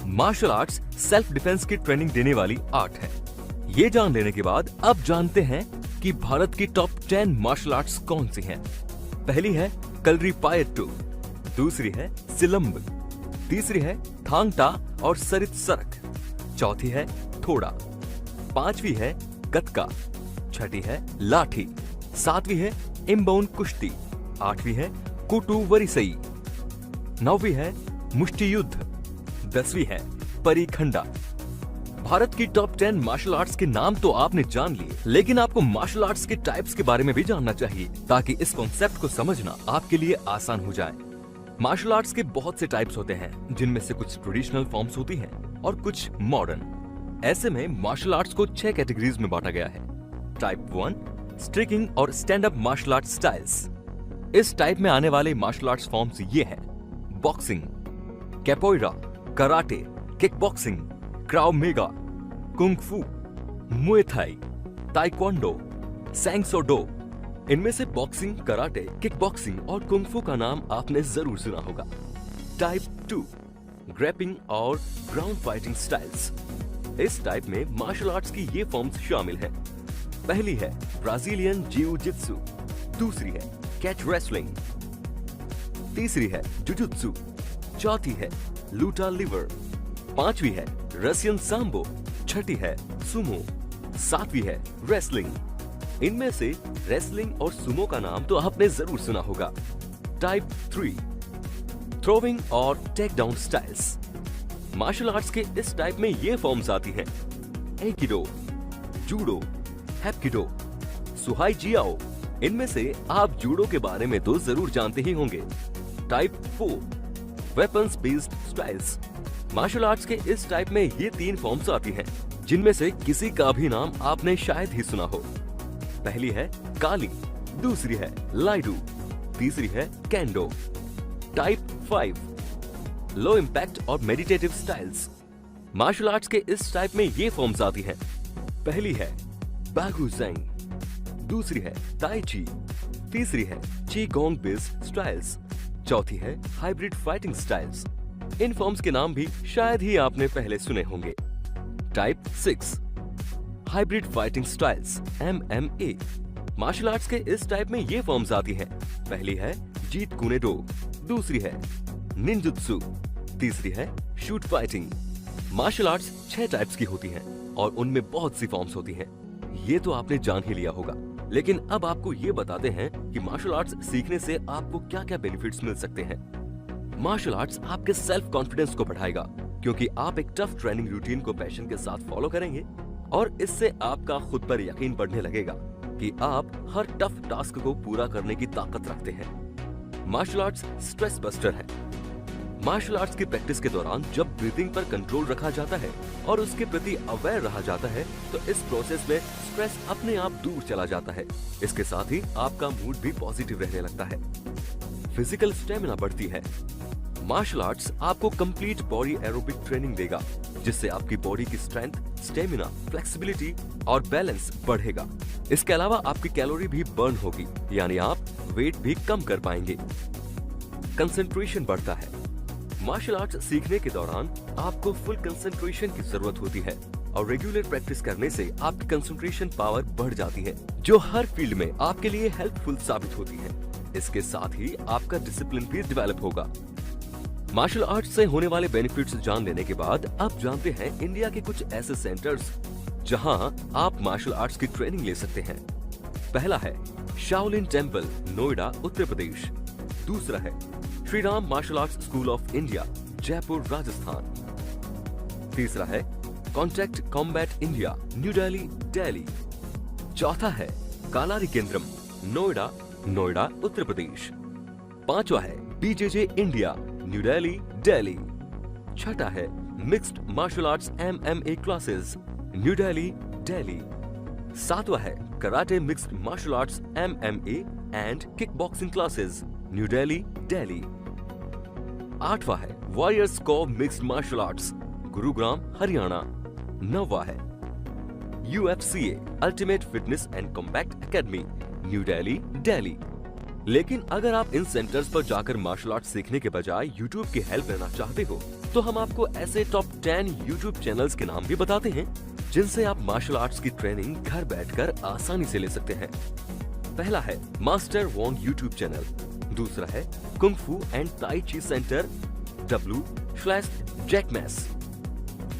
Martial arts self defence की training देने वाली आर्ट है। ये जान लेने के बाद अब जानते हैं कि भारत की टॉप 10 मार्शल आर्ट्स कौन सी हैं। पहली है कलरीपायट्टू, दूसरी है सिलंब, तीसरी है थांग टा और सरित सरक, चौथी है थोड़ा, पांचवी है गतका, छठी है लाठी, सातवीं है इम्बोन कुश्ती, आठवीं है कुटू वरिसई, नौवीं है मुष्टि युद्ध, 10वीं है परिखंडा। भारत की टॉप 10 मार्शल आर्ट्स के नाम तो आपने जान लिए, लेकिन आपको मार्शल आर्ट्स के टाइप्स के बारे में भी जानना चाहिए ताकि इस कॉन्सेप्ट को समझना आपके लिए आसान हो जाए। मार्शल आर्ट्स के बहुत से टाइप्स होते हैं, जिनमें से कुछ ट्रेडिशनल फॉर्म्स होती हैं और कुछ मॉडर्न। ऐसे में मार्शल आर्ट्स को 6 कैटेगरीज में बांटा गया है। टाइप 1 स्ट्रिकिंग और stand up martial art styles. इस टाइप में आने वाले मार्शल आर्ट्स फॉर्म्स ये हैं: boxing, capoeira, karate, kick boxing, Krav Maga, kung fu, Muay Thai, taekwondo, sang so do. इनमें से बॉक्सिंग, कराटे, किक बॉक्सिंग और कुंग फू का नाम आपने जरूर सुना होगा। टाइप 2 ग्रैपिंग और ग्राउंड फाइटिंग स्टाइल्स। इस टाइप में मार्शल आर्ट्स की ये फॉर्म्स शामिल हैं। पहली है ब्राजीलियन जिउ जित्सु, दूसरी है कैच रेसलिंग, तीसरी है जुजुत्सु, चौथी है लूटा लिवर, पांचवी है रशियन सांबो, छठी है सुमो, सातवीं है रेसलिंग। इनमें से रेसलिंग और सुमो का नाम तो आपने जरूर सुना होगा। टाइप 3 थ्रोविंग और take down styles. Martial arts के इस टाइप में ये फॉर्म्स आती हैं: एकिडो, जूडो, हैप्किडो, सुहाई जियाओ। इनमें से आप जूडो के बारे में तो जरूर जानते ही होंगे। Type 4 weapons based styles. Martial arts के इस टाइप में ये 3 फॉर्म्स आती हैं, जिनमें से किसी का भी नाम आपने शायद ही सुना हो। पहली है काली, दूसरी है लाइडू, तीसरी है कैंडो। टाइप 5 लो इम्पैक्ट और मेडिटेटिव स्टाइल्स। मार्शल आर्ट्स के इस टाइप में ये फॉर्म्स आती हैं। पहली है बागु ज़ेंग, दूसरी है ताई ची, तीसरी है ची गोंग बेस्ड स्टाइल्स, चौथी है हाइब्रिड फाइटिंग स्टाइल्स। इन फॉर्म्स के नाम भी शायद ही आपने पहले सुने होंगे। Type 6 hybrid fighting styles MMA। Martial arts के इस टाइप में ये फॉर्म्स आती हैं। पहली है जीत कुनेडो, दूसरी है निंजुत्सु, तीसरी है shoot fighting. Martial arts 6 types की होती हैं और उनमें बहुत सी फॉर्म्स होती हैं। ये तो आपने जान ही लिया होगा, लेकिन अब आपको ये बताते हैं कि मार्शल आर्ट्स सीखने से आपको क्या क्या बेनिफिट्स मिल सकते हैं। मार्शल आर्ट्स आपके सेल्फ कॉन्फिडेंस को बढ़ाएगा, क्योंकि आप एक टफ ट्रेनिंग रूटीन को पैशन के साथ फॉलो करेंगे और इससे आपका खुद पर यकीन बढ़ने लगेगा कि आप हर टफ टास्क को पूरा करने की ताकत रखते हैं। मार्शल आर्ट्स स्ट्रेस बस्टर है। मार्शल आर्ट्स की प्रैक्टिस के दौरान जब ब्रीथिंग पर कंट्रोल रखा जाता है और उसके प्रति अवेयर रहा जाता है, तो इस प्रोसेस में स्ट्रेस अपने आप दूर चला जाता है। इसके साथ ही आपका मूड भी पॉजिटिव रहने लगता है। फिजिकल स्टेमिना बढ़ती है। मार्शल आर्ट्स आपको कंप्लीट बॉडी एरोबिक ट्रेनिंग देगा, जिससे आपकी बॉडी की स्ट्रेंथ, स्टेमिना, फ्लेक्सिबिलिटी और बैलेंस बढ़ेगा। इसके अलावा आपकी कैलोरी भी बर्न होगी, यानी आप वेट भी कम कर पाएंगे। कंसंट्रेशन बढ़ता है। मार्शल आर्ट्स सीखने के दौरान आपको फुल कंसंट्रेशन की जरूरत होती है और रेगुलर प्रैक्टिस करने से आपकी कंसंट्रेशन पावर बढ़ जाती है, जो हर फील्ड में आपके लिए हेल्पफुल साबित होती है। इसके साथ ही आपका डिसिप्लिन भी डेवलप होगा। मार्शल आर्ट्स से होने वाले बेनिफिट्स जान लेने के बाद अब जानते हैं इंडिया के कुछ ऐसे सेंटर्स जहां आप मार्शल आर्ट्स की ट्रेनिंग ले सकते हैं। पहला है शाओलिन टेम्पल, नोएडा, उत्तर प्रदेश। दूसरा है Shri Ram martial arts school of India, Jaipur, Rajasthan. तीसरा है contact combat India, New Delhi, Delhi. चौथा है कालारी केंद्रम, नोएडा, नोएडा, उत्तर प्रदेश। पांचवा है BJJ इंडिया, न्यू दिल्ली, दिल्ली। छठा है mixed martial arts MMA classes, New Delhi, Delhi. सातवां है karate mixed martial arts MMA and kick boxing classes, New Delhi, Delhi. आठवां है warriors core mixed martial arts, Gurugram, Haryana. नौवां है UFCA ultimate fitness and combat academy, New Delhi, Delhi. लेकिन अगर आप इन सेंटर्स पर जाकर मार्शल आर्ट सीखने के बजाय यूट्यूब की हेल्प लेना चाहते हो, तो हम आपको ऐसे टॉप 10 यूट्यूब चैनल्स के नाम भी बताते हैं जिनसे आप मार्शल आर्ट्स की ट्रेनिंग घर बैठकर आसानी से ले सकते हैं। पहला है मास्टर वोंग यूट्यूब चैनल, दूसरा है कुंग फू एंड ताई ची सेंटर w/जैकमैस,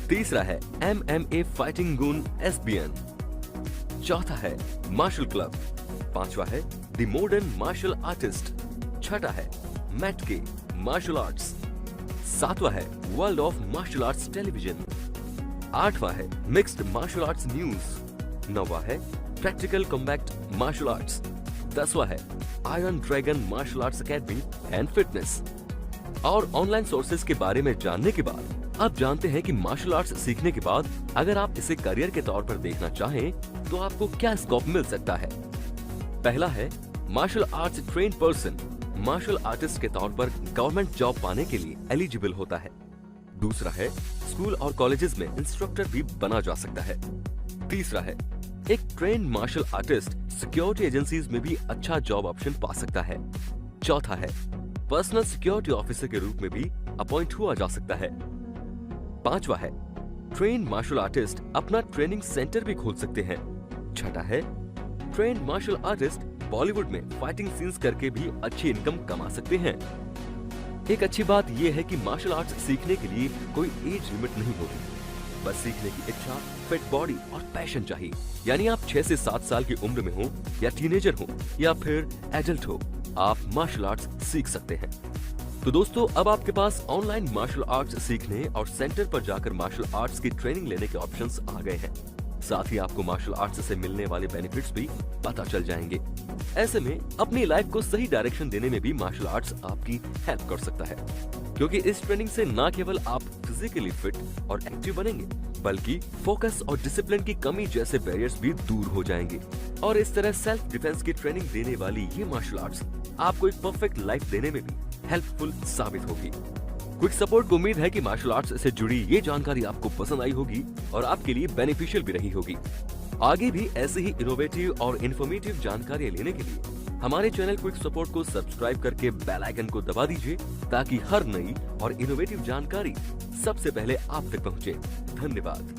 तीसरा है MMA फाइटिंग गुन SBN, चौथा है मार्शल क्लब, पांचवा है द मॉडर्न मार्शल आर्टिस्ट, छठा है मैट के मार्शल आर्ट्स, सातवां है world of martial arts television, आठवां है मिक्स्ड मार्शल आर्ट्स न्यूज, नौवां है प्रैक्टिकल कॉम्बैट मार्शल आर्ट्स, 10वां है iron dragon martial arts academy and fitness. और ऑनलाइन सोर्सेज के बारे में जानने के बाद अब जानते हैं कि मार्शल आर्ट्स सीखने के बाद अगर आप इसे करियर के तौर पर देखना चाहें तो आपको क्या स्कोप मिल सकता है। पहला है martial arts trained person martial artist के तौर पर गवर्नमेंट जॉब पाने के लिए एलिजिबल होता है। दूसरा है स्कूल और कॉलेजेस में इंस्ट्रक्टर भी बना जा सकता है। तीसरा है एक trained martial artist security agencies में भी अच्छा जॉब ऑप्शन पा सकता है। चौथा है पर्सनल सिक्योरिटी ऑफिसर के रूप में भी अपॉइंट हुआ जा सकता है। पांचवा है ट्रेन्ड मार्शल आर्टिस्ट अपना ट्रेनिंग सेंटर भी खोल सकते हैं। छठा है ट्रेन्ड मार्शल आर्टिस्ट बॉलीवुड में फाइटिंग सीन्स करके भी अच्छी इनकम कमा सकते हैं। एक अच्छी बात यह है कि मार्शल आर्ट्स सीखने के लिए कोई एज लिमिट नहीं होती, बस सीखने की इच्छा, फिट बॉडी और पैशन चाहिए। यानी आप 6 से 7 साल की उम्र में हो या टीनेजर हो या फिर एडल्ट हो, आप मार्शल आर्ट्स सीख सकते हैं। तो दोस्तों, अब आपके पास ऑनलाइन मार्शल आर्ट्स सीखने और सेंटर पर जाकर मार्शल आर्ट्स की ट्रेनिंग लेने के ऑप्शंस आ गए हैं। साथ ही आपको मार्शल आर्ट्स से मिलने वाले बेनिफिट्स भी पता चल जाएंगे। ऐसे में अपनी लाइफ को सही डायरेक्शन देने में भी मार्शल आर्ट्स आपकी हेल्प कर सकता है, क्योंकि इस ट्रेनिंग से न केवल आप फिजिकली फिट और एक्टिव बनेंगे, बल्कि फोकस और डिसिप्लिन की कमी जैसे बैरियर्स भी दूर हो जाएंगे। और इस तरह सेल्फ डिफेंस की ट्रेनिंग देने वाली ये मार्शल आर्ट्स आपको एक परफेक्ट लाइफ देने में भी हेल्पफुल साबित होगी। क्विक सपोर्ट को उम्मीद है कि मार्शल आर्ट्स से जुड़ी ये जानकारी आपको पसंद आई होगी और आपके लिए बेनिफिशियल भी रही होगी। आगे भी ऐसे ही इनोवेटिव और इन्फॉर्मेटिव जानकारी लेने के लिए हमारे चैनल क्विक सपोर्ट को सब्सक्राइब करके बेल आइकन को दबा दीजिए, ताकि हर नई और इनोवेटिव जानकारी सबसे पहले आप तक पहुंचे। धन्यवाद।